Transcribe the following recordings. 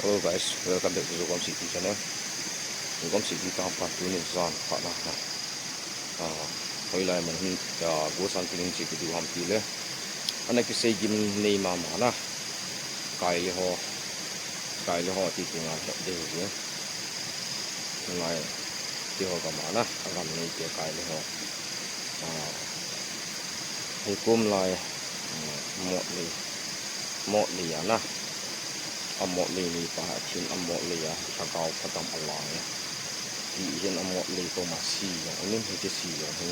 Hello guys, welcome back to Zokom City channel. Zokom City ka pa tu ni zan kha na na. Hoi lai man hin go san tin chi ku ham ti le. Ana ki sei gim nei ma ma na. Kai le ho ti ti nga de ni. Ngai ti ho ka ma na, agam nei ti kai le ho. Hei kum lai mo li ya na. Amot li ni pa chin amot li ya thakau patam alai di hin amot li ko ma si ya nin he si ya hin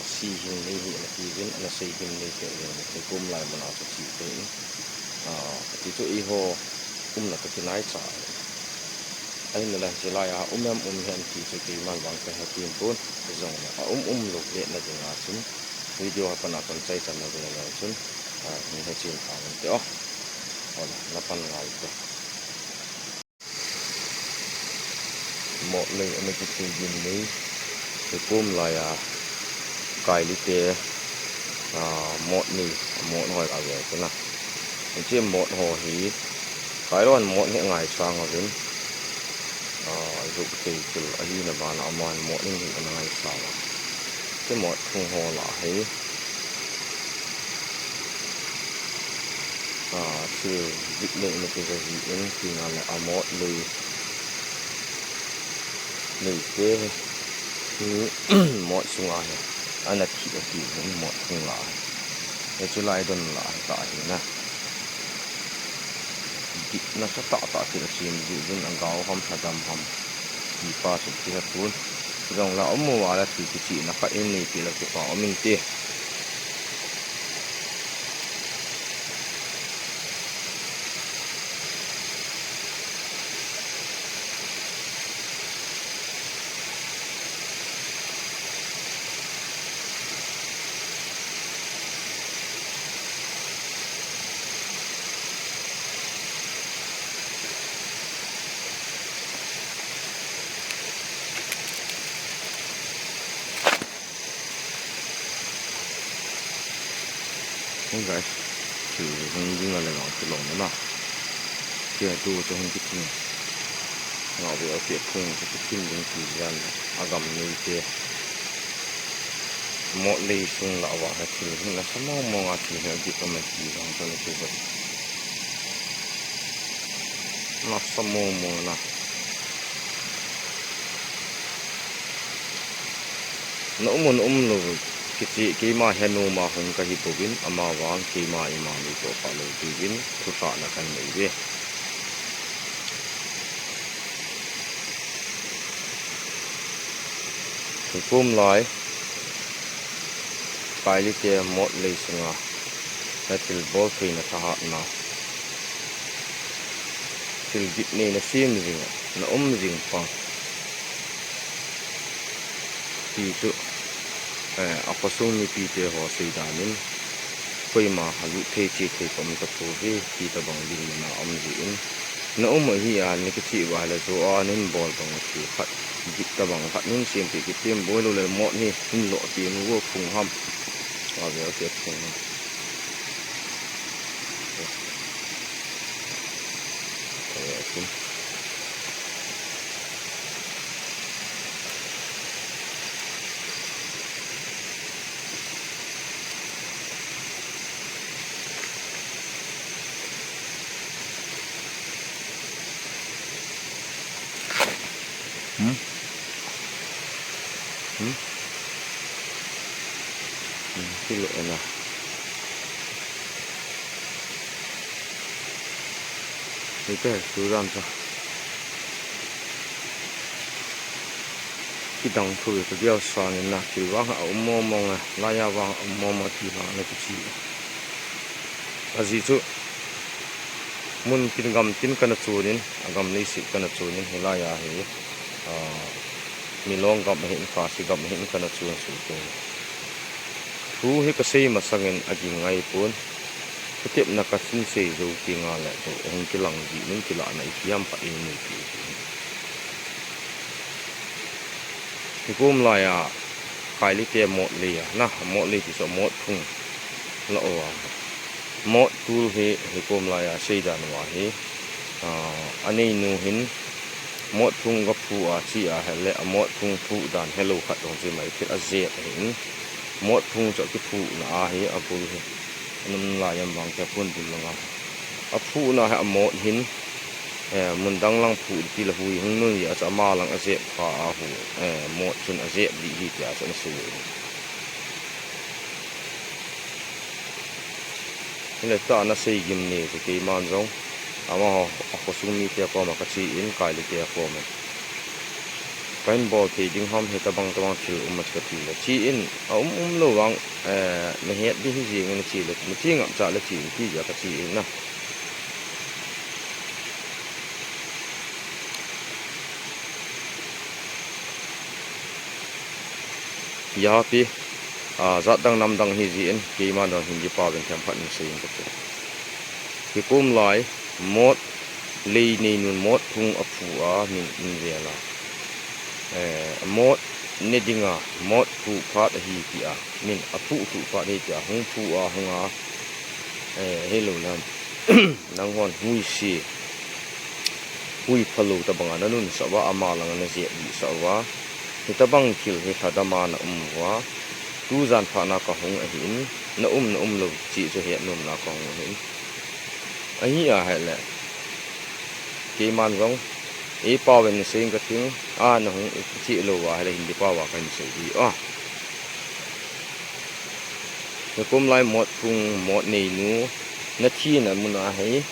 si hin ni hi na ti hin na sei hin ni ke le kum lai mana so si te ti to I ho na ka ti nai cha ai na la si la ya hem hen ti so ki man wang ka ha tin pun zong na lo le na de nga chin video ha pa na kon chai chan na de na chin ni ha chin ka ni te lapan ngai tu mo le ane ki tin ni ke kum la ya kai li te mo ni mo hoi a ve tu na che mo ho hi kai ron mo he ngai chang a vin ru te chu a hi na ba na man mo ni hi ngai sa la che mo thung ho la he to dịch lệ một cái gì ứng thì nó là amot lì cái mọi xung ai anh là chỉ những mọi xung lại để cho lại đơn lại tại nè dịch nó sẽ tạo thì là chuyện gì nhưng anh gạo không phải đầm hầm thì pha sẽ chỉ là tuôn dòng là ống mùa là thì cái chị nó phải in này thì là cái phỏ mình tiền không guys thì không những là nó cái lồng nữa mà kia tu cho không kịp nữa nó bị ở phía khung cái kim những thời gian agam như thế một ly sung lão vào thì nó sẽ mong thì nó bị có một gì đó cho nó chịu được nó sẽ mong là nó muốn rồi cái mà henu mà không cái hiệp viên ama vang cái mà imam đi tổ phá lôi cái viên thu phá là cái này vậy thì cùng lại cái lý cái một lý sinh à là til bol phi là thà na til dịch này là xiêm gì nó gì phong thì chỗ apa sung ni pi te ho sei da nin koi ma halu the chi the kom ta po ve ti ta bang ding na om ji in na om hi a ni ki chi wa la zo a nin bol bang chi khat ji ta bang khat nin sim ti ki tem boi lo le mo ni hin lo ti nu wo khung ham a ve te khung cái lỗ này cái số ram cho cái đồng thôi cái dao xoàn này nè chỉ vang ở mong này lai ya vang ở mong thì vang này cái gì à gì chứ muốn tin gam tin cái nó chuột nín gam lấy xịt cái nó chuột nín hay lai ya hay milong gam hiện phá xị gam hiện cái nó chuột chuột thu hi ka sei ma sangin agi ngai pun ketep na ka sin sei zo ti nga la to ong ki lang ji ning ki la na iam pa in ni ki kum la ya kai li te mo li ya na mo li ti so mo thung la o mo tu he kum la ya sei dan wa he anh ấy nu hin một thùng gấp phụ chỉ hay là một thùng phụ đàn hello khát đồng chí mấy cái azet hin một thùng cho cái phụ là hi apul hi nằm lại em vàng cái phun bùn lăng phụ là hay một hin mình đang lang phụ thì là hui hung nuôi ở chỗ mà lang azet pha hu một chun azet đi hi kia cho nó suy nên ta nó xây gim này thì cái man giống ama ako sumi kia ko makachi in kaili kia ko me kain ball ti ding ham heta bang thil umat ka ti la chi in lo wang me het di hi jing in chi le mi chi ngam cha le chi ti ja ka chi in na ya pi zat dang nam dang hi ji in ki ma don hin ji pa ben tham phat ni sei in ka ki kum lai một ly ni nun một thung ở phụ min về là một nê đinh một phụ phát hi kia min ở phụ phát hi kia hung phụ hung hello nam nang hon hui si hui phalu ta bang na nun sawa ama lang na je bi sawa hi ta bang kil hi thada ma na wa tu zan pha na ka hung a hin na lo chi cho hiện nun na ka hung hin ấy hay là cái man giống ý bao bên sinh cái tiếng nó không chỉ lâu hay là hindi bao vào cái gì đi nó cũng lại một vùng một này nữa nó thi là muốn là hay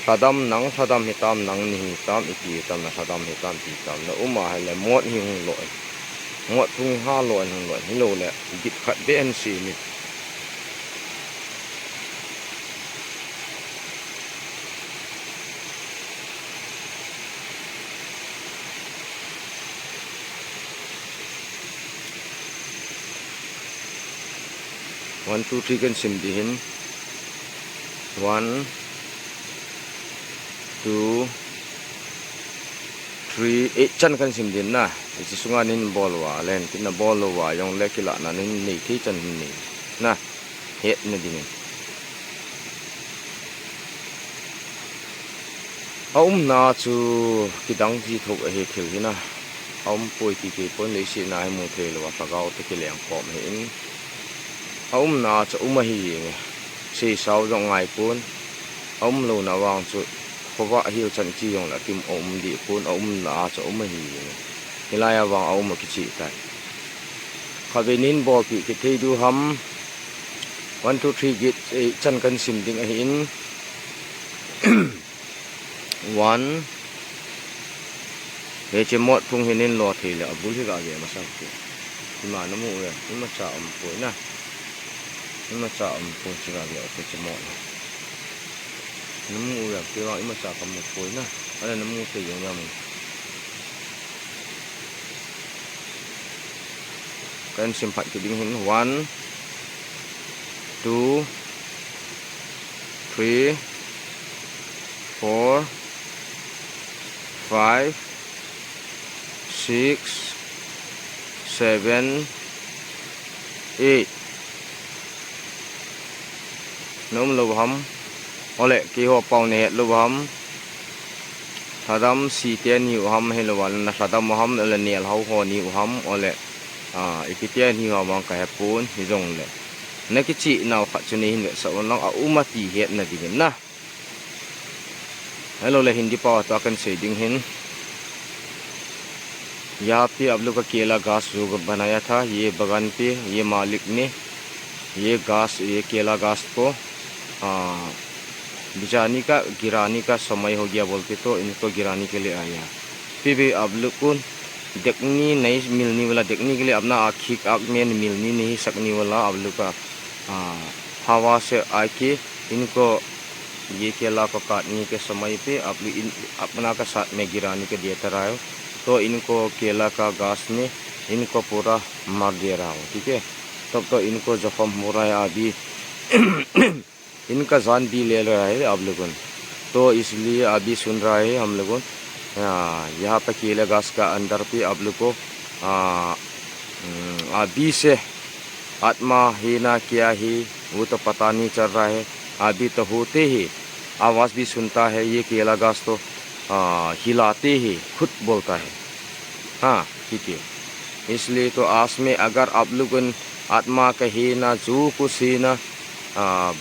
thadam hitam nắng này hitam ít tam là thadam hitam ít tam nó mà hay là một hiung lội một vùng ha lội hello là dịch khát bên xí này 1 2 3 kan sim dihin 1 2 3 8 chan kan sim din na si sunga nin ball wa len kin na ball wa yong le kila na nin ni thi chan ni na het na ding na chu kidang ji thok he thil hina poi ki ke pon le si na mu the lo wa pagaw te ke leng pom he in na chu hi si sau dong ngai pun lo na wang chu khowa hiu chan chi yong la kim di pun na chu hi hilaya wang ki chi tai khavenin ball ki ke thei du ham 1 2 3 git chan kan sim ding a hin 1 để chế mót thung hình nên lọt thì là bún thì gà gì mà sao thì mà nó mù rồi nhưng mà chảo cuối nè nhưng mà chảo cùng chỉ gà gì thì chế mót nó mù rồi cái gọi mà chảo cầm một cuối nè ở đây nó mù thì giống nhau mình cái anh xem phải cái đinh hình 1 2 3 4 5 6 7 8 nôm lô hầm ole ki ho pau ne lô hầm thadam si ten ni hầm he lo wan na thadam hầm le nel ho ho ni hầm ole ikitian hi ho mang ka pun hi jong le na ki chi naw kha chuni hin le so long umati het na ding na hello le hindi pa to kan se ding hin यहाँ पे आप लोग का केला घास जो बनाया था ये बगान पे ये मालिक ने ये घास ये केला घास को बिजाने का गिराने का समय हो गया बोलते तो इनको गिराने के लिए आया फिर भी आप लोग को देखने नहीं मिलने वाला देखने के लिए अपना आँख में मिलने नहीं सकने वाला आप लोग का हवा से आके इनको ये केला को काटने के समय पे आप लोग अपना का साथ में गिराने के देता रहा है तो इनको केला का घास ने इनको पूरा मार दे रहा हूँ ठीक है तब तो इनको जख्म हो रहा है अभी इनका जान भी ले रहा है आप लोगों तो इसलिए अभी सुन रहा है हम लोगों यहाँ पर केला घास का अंदर पे आप लोग को अभी से आत्मा है ना क्या है वो तो पता नहीं चल रहा है अभी तो होते ही आवाज़ भी सुनता है ये केला घास तो हिलाते ही खुद बोलता है। हाँ ठीक है, इसलिए तो आज में अगर आप लोग आत्मा कहे ना जो कुछ है ना,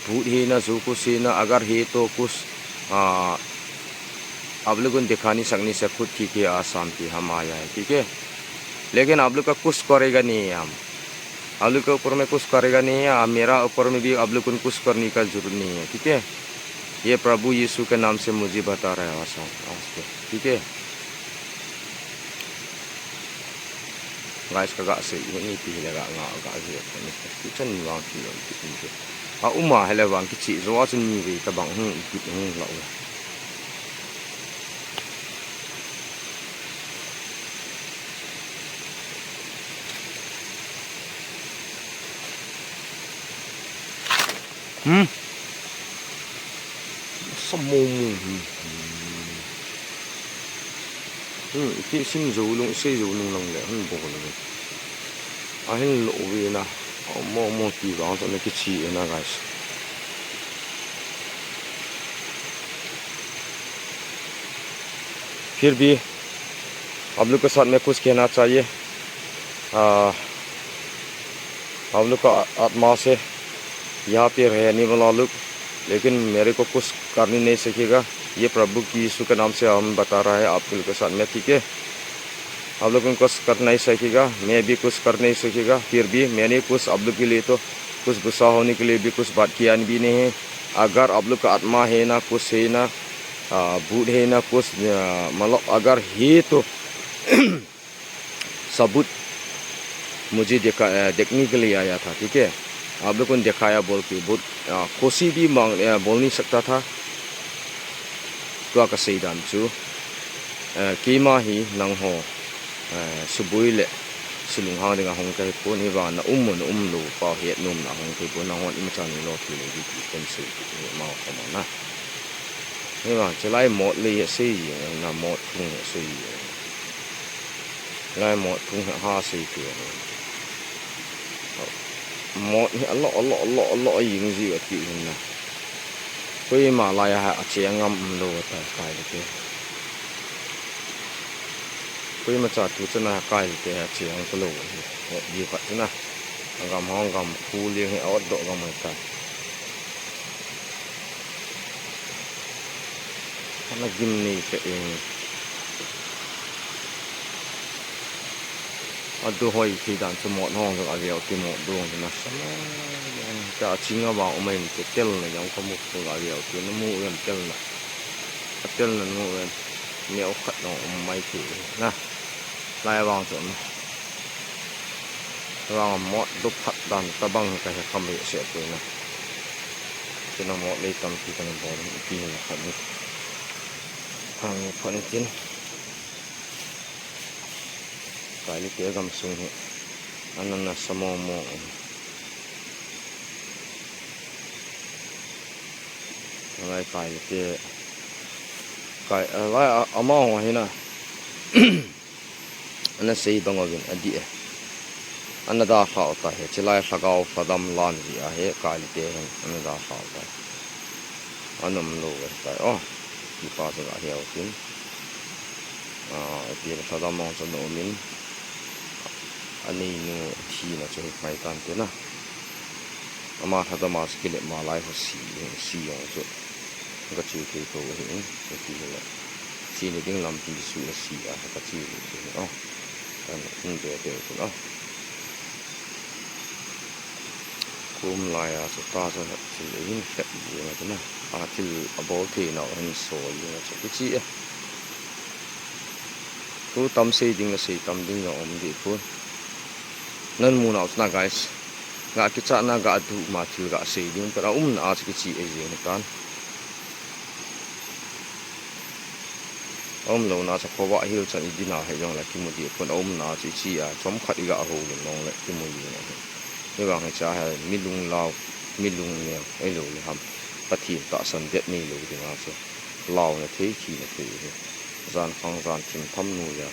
भूत है ना जो कुछ है ना, अगर है तो कुछ आप लोग दिखा नहीं सकने से खुद ठीक है, आज शांति हम आया है, ठीक है। लेकिन आप लोग का कुछ करेगा नहीं है, हम आप लोग के ऊपर में कुछ करेगा नहीं है, मेरा ऊपर में भी आप लोग को कुछ करने का जरूरत नहीं है, ठीक है। ये प्रभु यीशु के नाम से मुझे बता रहा है आज पे, ठीक है। guys kagak se ini pi le ga nga ga je ni ki chen ni wang ti lo ti ni a uma hele wang ki chi zo chen ni we ta bang hu ti hu lo什么cái sim dầu luôn xây dầu luôn lòng lẻ hơn bộ này anh lộ về na mò tí vào cho nên cái chi na guys फिर भी आप लोग के साथ में कुछ कहना चाहिए। आप लोग का आत्मा से यहाँ पे रहने वाला लोग, लेकिन मेरे को कुछ करने नहीं सकेगा, ये प्रभु की यीशु के नाम से हम बता रहा है आप लोग के साथ में, ठीक है। आप लोग कुछ कर नहीं सकेगा, मैं भी कुछ कर नहीं सकेगा, फिर भी मैंने कुछ आप लोग के लिए तो कुछ गुस्सा होने के लिए भी कुछ बात किया भी नहीं है। अगर आप लोग का आत्मा है ना, कुछ है ना, भूत है ना, कुछ मतलब अगर है तो सबूत मुझे देखने के लिए आया था, ठीक है। आप लोगों ने दिखाया बोल के बहुत खुशी भी बोल नहीं सकता था तो का सही दाम चु कीमा ही नंग हो सुबुई ले सिलुंग हां देगा होंग के को नि बा ना लो पा हेत नुम ना होंग के को ना हो इम चानी लो की ले की पेन से मा को ना ni ba chilai mot le se na mot thung se lai mot thung ha se ke mot ni a lo yin ji a ti na koi ma la ya a che ngam lo ta kai de ke koi ma cha tu chana kai de ke a che ang ko lo di ka chana ngam hong ngam khu li he od do ngam ta na gimni ke adu hoi thi dan chu mo hong ga aviao ti mo do na sama ta chinga ba o mai ke tel na yang ko mu ko ga aviao ti no mu em tel na mu em neo khat no mai ti na lai wang chu wang mo du phat dan ta bang ka he kham le se tu na chu na mo le tam ti kan bo ti na khat ni hang phone tin cái lý kế gầm sung hệ anh là samo mo lại cái lý kế cái lại ama hoa hina anh xây bằng ngôi anh đi anh đã khảo ta hệ chỉ lại khảo phadam lan gì à hệ cái lý kế anh đã khảo ta anh nằm lâu cái đi pha cho cái hiệu tin tiền phadam mong cho nó min anh ấy nu thi là cho phải tan thế na, ama thà mà skill mà lại phải xì ông cho cái chuyện cái câu hiện cái gì là xì này tiếng làm gì sự là xì à cái chuyện đó, cái này cũng được đó, cũng lại à số ta cho chỉ những cái gì mà thế na, chỉ bảo thì nào anh soi như là cái gì á, cứ tâm xây dựng là xây tâm định là ông đi thôi. Nan mu na usna guys ga ki cha na ga du ma thil ga se ding para na ki chi e je tan lo na cha ko wa hil chan di na he yong la ki mu di kon na chi a chom khat ga ho le nong le ki mu yi na ni ba ha cha ha mi lung lao mi lung ne ai lo le ham pa thi ta san det ni lo di na so lao ne the chi ne the zan phang zan thim tham nu ya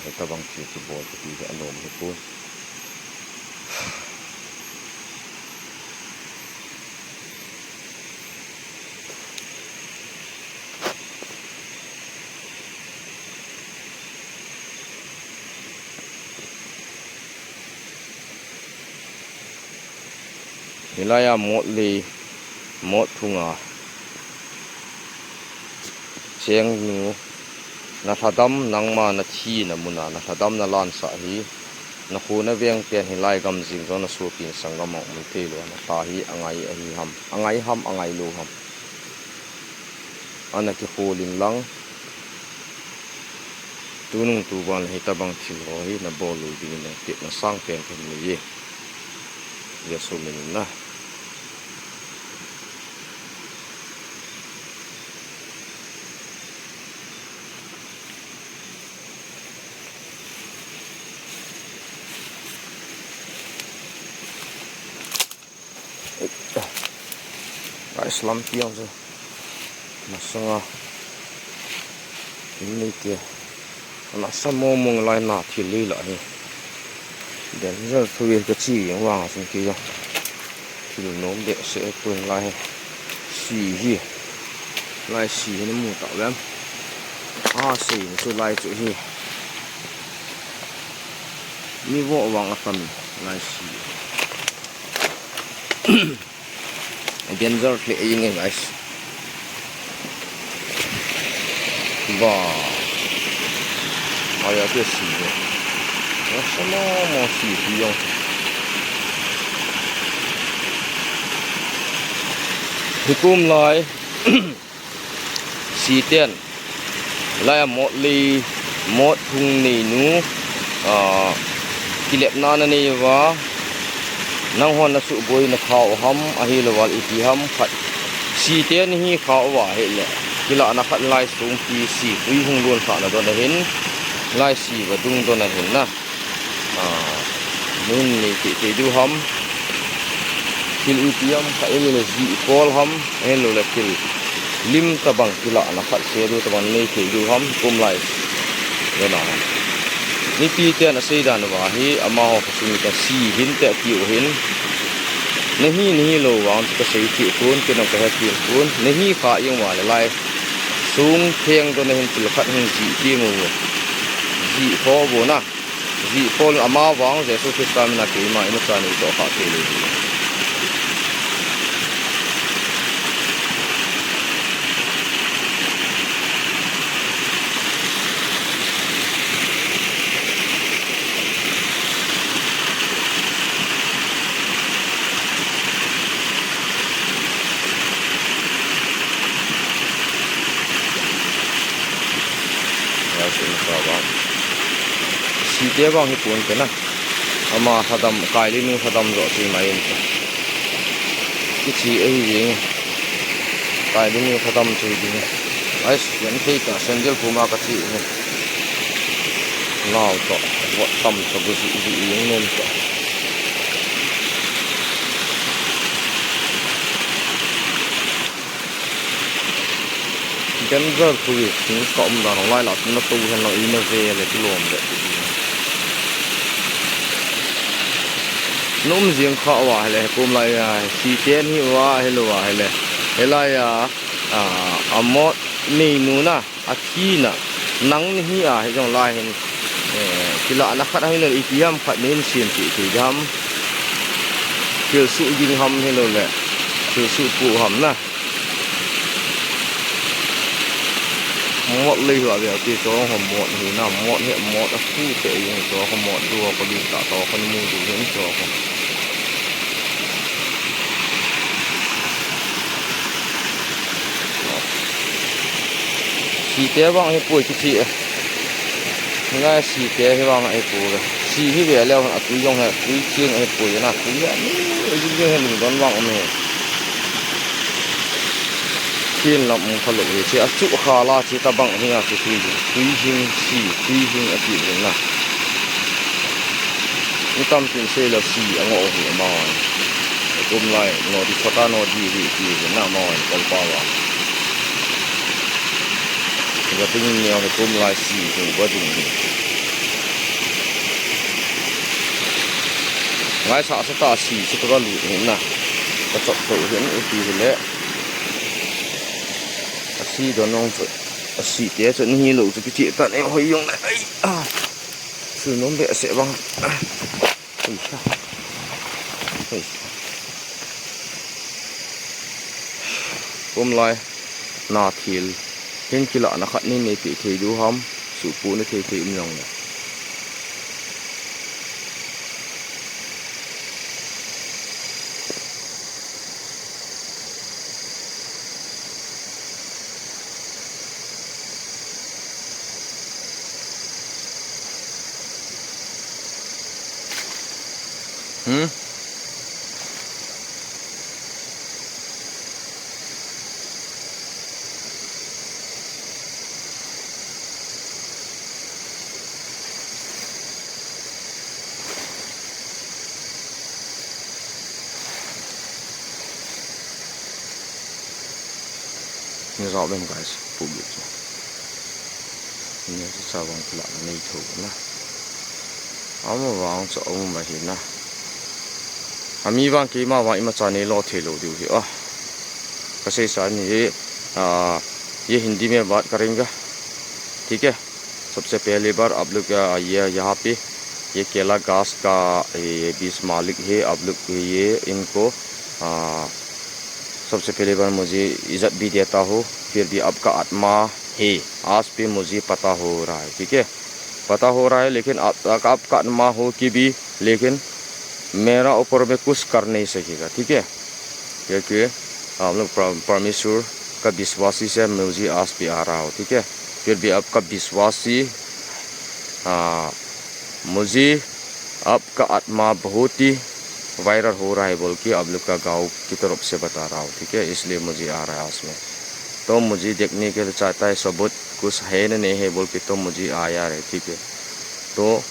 he ta bang chi ki bo ti he anom he ko hilaya mot li mot thunga cheng nu na thadam nangma na thi na muna na thadam na lan sa hi na khuna veng pian hilai gam jing zo na sukin sangam mun te lo na ta hi angai ham angai lo ham ana ki kholin lang tunung tu ban hi tabang thil ho hi na bolu ding na ti na sang pen kan ni ye ya so min na Islam piang je masanga ini ke na samo mong lai na thili la hi den giờ thui cái chi yang wang sun ki yo thil nom de se kun lai si hi lai si ni mu ta lam si ni chu lai chu hi ni wo wang atam lai si again giờ thì anh em guys wow ai cái gì vậy nó sao mà xì gì vậy thì cũng lại xì tiền lại một ly một thùng nỉ nú kỷ niệm nan này và nang hon na su boy na khao ham a hi lawal iti ham khat si te ni hi khao wa he le kila na khat lai sung pi si pui hung lon kha na do na hin lai si wa dung do na hin na nun ni ti du ham kil iti ham kha ele le ji kol ham hello le kil lim ta bang kila na khat se du ta bang nei ti du ham kum lai do na ni pi te na sei dan wa hi ama ho sumi ka si hin te ti o hin nahi lo wang ka sei ti kun ke no ka ha ti kun nahi kha yang wa lai sung theng do na hin til khat hin ji ti mo ji pho bo na ji pho ama wang je su ki sta na ke ma ina sa ni to kha te le si te bang hi pun ke na ama thadam kai li nu thadam ro chi mai in ki chi ei yeng kai li nu thadam chi ding ai yan thei ka sandal puma ka chi ne lao to wa tam to bu ji yeng nom to den giờ thui chúng cộng là nó lai là nó tu hay nó in về là cái luồng đấy nôm riêng khó quá hay là cũng lại chi tiền hi quá hay là amot ni nu na athi na nang hi hay trong lai hình cái lạ nó khát hay là ý ham khát nên xiên chỉ ham kiểu sự dinh hầm hay là kiểu sự phụ hầm na một ly hỏa biểu thì cho hầm một thì nào một hiện một là khu thể dùng cho hầm một đua có đi cả to con mua đủ những cho không xì té bằng cái bụi cái chị ngay xì té cái bằng cái bụi xì cái vẻ leo là túi dùng là túi chiên cái bụi là túi vậy như thế mình đón vọng này thiên là một phần lợi chế áp dụng khá là chế ta bằng như là chế tùy hình xì tùy hình ở thị trường là những tâm tiền xe là xì ở ngõ thì mò ôm lại nó đi cho ta nó đi thì nào mò còn qua vào và tinh nhiều thì ôm lại xì thì quá trình ngay sợ sẽ ta xì sẽ có lụt hiện nè có chọn tổ hiện ở thì lẽ xì đó nó xì té cho nó lộ cho cái chị tận em hơi dùng này sự nó bẹ sẽ băng pum lai na thil hin kila na khat ni nei pi thei du ham su pu na thei thei um long ni rõ bên guys phụ bị chứนี่จะวางหลังในถูกนะเอามาวางจะเอามาเห็นนะมีบางกี่มาวางมาจานนี้รอเทโลดูสิอ๋อก็ใช้สารนี้ये हिंदी में बात करेंगे ठीक है सबसे पहली बार आप लोग ये यहाँ पे ये केला घास का ये 20 मालिक है आप लोग ये इनको सबसे पहली बार मुझे इज्जत भी देता हूँ फिर भी आपका आत्मा है आज पे मुझे पता हो रहा है ठीक है पता हो रहा है लेकिन आपका आत्मा हो कि भी लेकिन मेरा ऊपर में कुछ कर नहीं सकेगा ठीक है क्योंकि आप लोग परमेश्वर का विश्वासी से मुझे आज पे आ रहा हो ठीक है फिर भी आपका विश्वासी मुझे आपका आत्मा बहुत ही वायरल हो रहा है बोल के आप लोग का गांव की तरफ से बता रहा हूँ ठीक है इसलिए मुझे आ रहा है उसमें तो मुझे देखने के लिए चाहता है सबूत कुछ है न नहीं है बोल के तो मुझे आया है ठीक है तो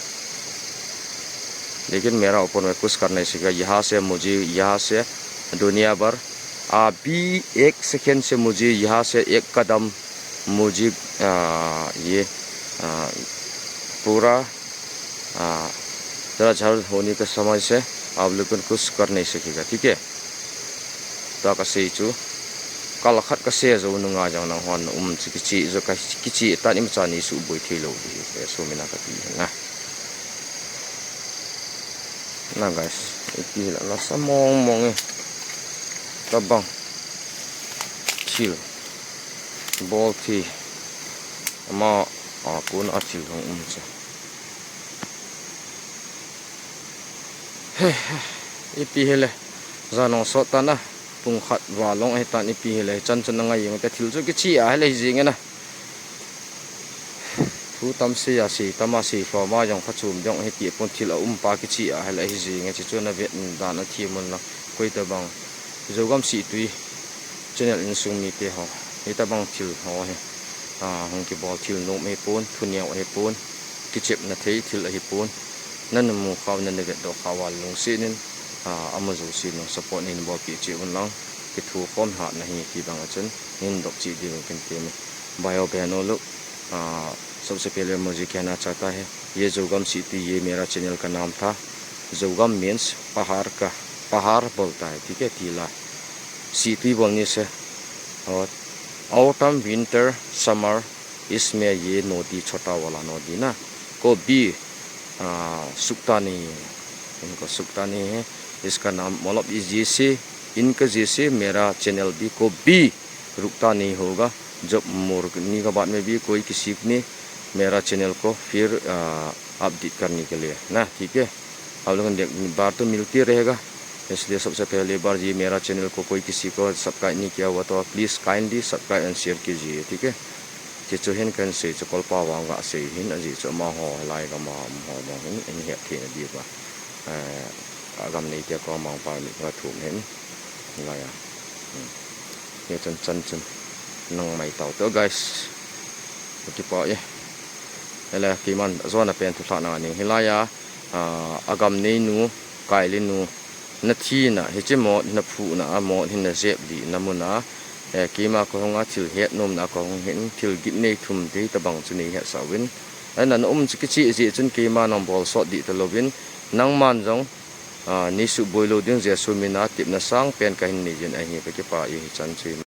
लेकिन मेरा ऊपर में कुछ कर नहीं सकेगा यहाँ से मुझे यहाँ से दुनिया भर अभी 1 सेकेंड से मुझे यहाँ से 1 कदम मुझे ये पूरा जरा झड़ होने के समय से आप लोग कुछ कर नहीं सकेगा ठीक है तो कैसे चू कल खत का से जो नुंगा जाओ ना हन किची जो किची तानी मचानी सु बोई थी लो सो मिना का ना गाइस इति ला समोंग मोंग tabang chill ball thi ama kun a chill hong cha he ipi hele zano so ta na pung khat wa long ai ta ni pi hele chan chan nga yeng ta thil chu ki chi a hele jing na thu tam se ya si tama si fo ma yong kha chum yong he ti pon thil a pa ki chi a hele jing chi chu na vet da na thi mun na koi ta bang जोगम सी तुई channel in Sumi ते हो ये तबंग थिल हो है हम के बॉल थिल नो में पोन थुनिया हे पोन किचेप न थे थिल हे पोन नन मु खाव नन गे दो खावाल लुंग सिनिन अमजो सिनो सपोर्ट इन बॉल की चे उन लंग कि थु फॉर्म हा नहीं की बंग चन इन डॉक ची दी किन के में बायो बहनों लोग सबसे पहले मुझे कहना चाहता है ये जोगम सी तुई ये मेरा चैनल का नाम था जोगम मीन्स पहाड़ बोलता है ठीक है टीला सीटी बोलने से और ऑटम विंटर समर इसमें ये नदी छोटा वाला नदी ना को भी सूखता नहीं है इनको सूखता नहीं है इसका नाम मतलब जैसे इनका जैसे मेरा चैनल भी को भी रुकता नहीं होगा जब मोरनी के बाद में भी कोई किसी ने मेरा चैनल को फिर अपडेट करने के लिए ना ठीक है आप लोगों ने बार तो मिलती रहेगा इसलिए सबसे पहले बार ये मेरा चैनल को कोई किसी को सब्सक्राइब नहीं किया हुआ तो please kindly subscribe and share कीजिए ठीक है जो हिन कन से जो कल पावांगा से हिन अजी जो मा हो लाएगा मा हो हिन इन हे थे दी बा आगम नहीं क्या को मा पा नि का थुम हिन लाया ये चन चन चन नंग mai tau to guys ki pa ye ele ki man zona pen thu thana ni hilaya agam nei nu kailin nu na thi na he che mo na phu na mo hin na zep di na mu na ki ma ko nga thil het nom na ko hin thil git nei thum de ta bang chu nei he sawin an an chi chi ji chun ki ma nam bol so di ta lovin nang man jong ni su boilo ding je su mi na tip na sang pen ka hin ni jin a hi ka ki pa i chan chi